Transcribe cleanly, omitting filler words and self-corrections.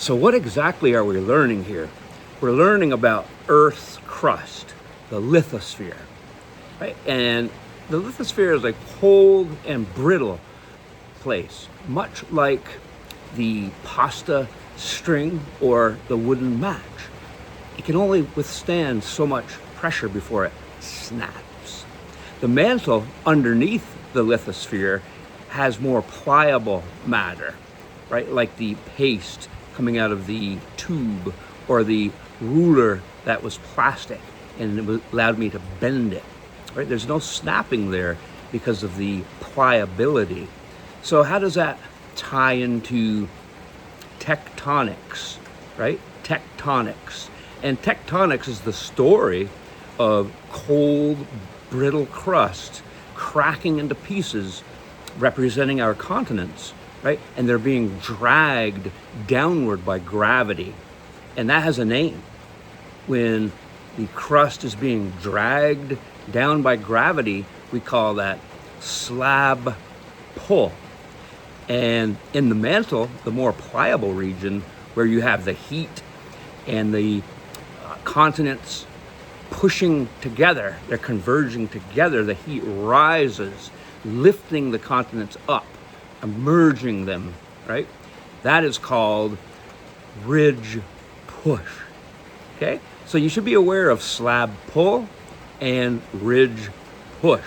So what exactly are we learning here? We're learning about Earth's crust, the lithosphere, right? And the lithosphere is a cold and brittle place, much like the pasta string or the wooden match. It can only withstand so much pressure before it snaps. The mantle underneath the lithosphere has more pliable matter, right? Like the paste coming out of the tube or the ruler that was plastic and it allowed me to bend it, right? There's no snapping there because of the pliability. So how does that tie into tectonics, right? Tectonics. And tectonics is the story of cold, brittle crust cracking into pieces representing our continents, right? And they're being dragged downward by gravity. And that has a name. When the crust is being dragged down by gravity, we call that slab pull. And in the mantle, the more pliable region where you have the heat and the continents pushing together, they're converging together, the heat rises, lifting the continents up, emerging them, right? That is called ridge push, okay? So you should be aware of slab pull and ridge push.